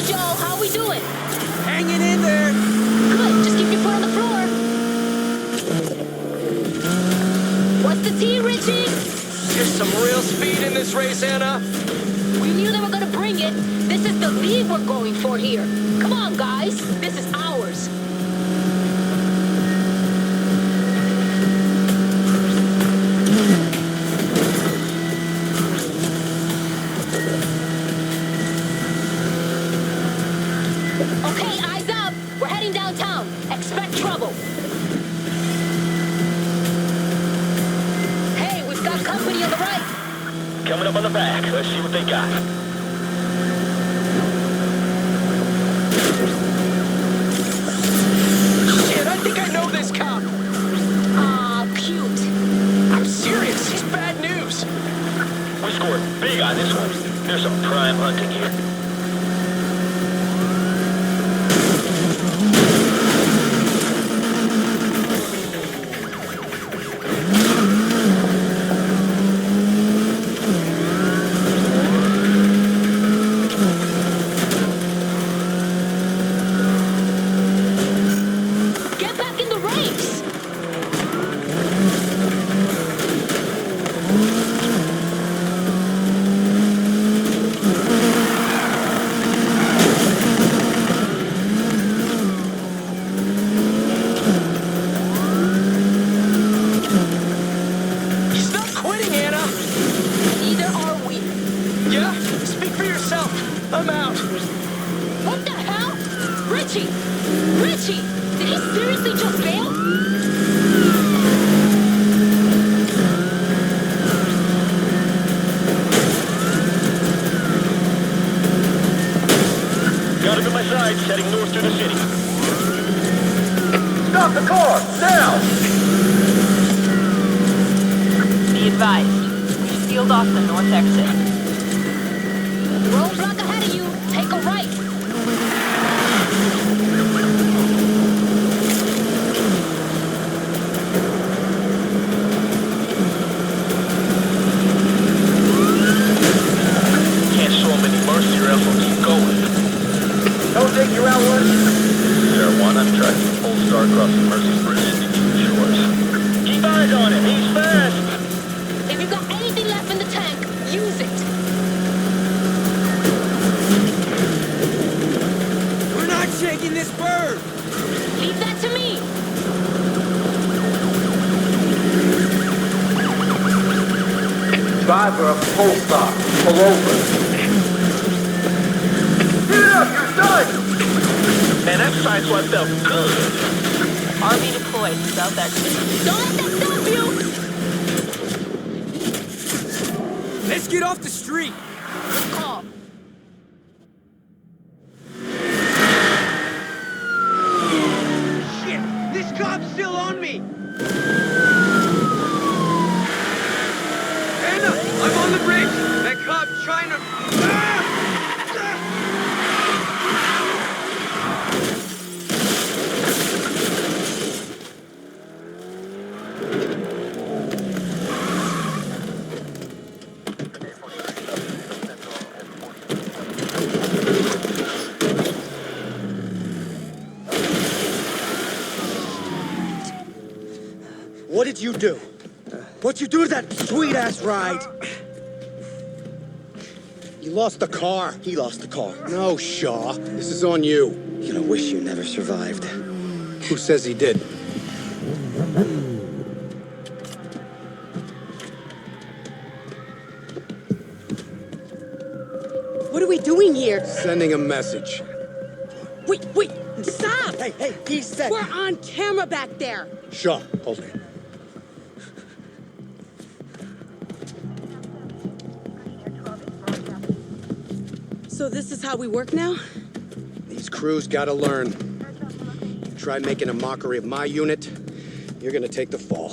Joe, how we doing? Hanging in there. Good, just keep your foot on the floor. What's the tea, Richie? There's some real speed in this race, Anna. We knew they were gonna bring it. This is the lead we're going for here. Come on, guys. This is ours. Okay, eyes up. We're heading downtown. Expect trouble. Hey, we've got company on the right. Coming up on the back. Let's see what they got. Shit, I think I know this cop. Aw, cute. I'm serious. He's bad news. We scored big on this one. There's some prime hunting here. Get back in the race. He's not quitting, Anna. Neither are we. Yeah? Speak for yourself. I'm out. What the hell? Richie! Richie! Did he seriously just bail? Got him in my sights, heading north through the city. Stop the car! Now! Be advised, we sealed off the north exit. Roadblock ahead of you. Take a right. Can't show him any mercy or else we'll keep going. Don't think you're out one. Sierra 1, I'm tracking Polestar crossing Mercy's Bridge into the shores. Keep eyes on him, he's fast! If you got anything left in the tank, use it. We're not shaking this bird. Leave that to me. Driver of Polestar. Pull over. Get it up! You're done! Man, that sideswipe felt good. RV deployed to south exit. Don't let that stop you. Let's get off the street. Good call. Shit, this cop's still on me. Anna, I'm on the bridge. That cop's trying to... What did you do? What'd you do to that sweet-ass ride? You lost the car. He lost the car. No, Shaw. This is on you. You're gonna wish you never survived. Who says he did? What are we doing here? Sending a message. Wait, stop! Hey, he said... We're on camera back there. Shaw, hold it. So this is how we work now? These crews gotta learn. You try making a mockery of my unit, you're gonna take the fall.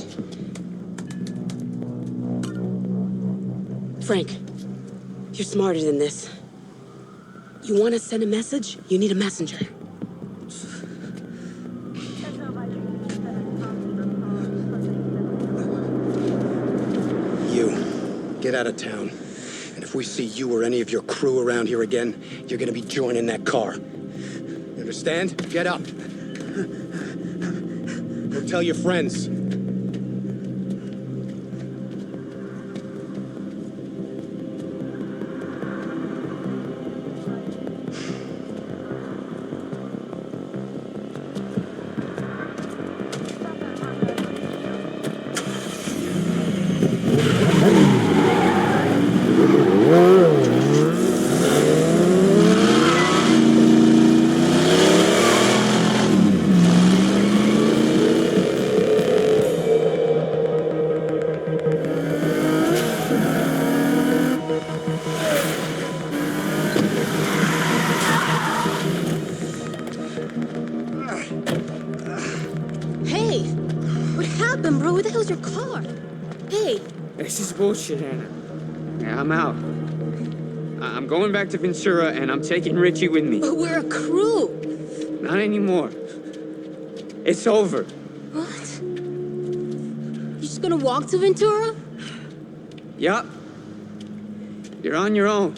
Frank, you're smarter than this. You want to send a message? You need a messenger. You, get out of town. And If we see you or any of your crew around here again, you're gonna be joining that car. You understand? Get up. Go tell your friends. Hey! What happened, bro? Where the hell's your car? Hey! This is bullshit, Anna. Yeah, I'm out. I'm going back to Ventura, and I'm taking Richie with me. But we're a crew! Not anymore. It's over. What? You just gonna walk to Ventura? Yup. You're on your own.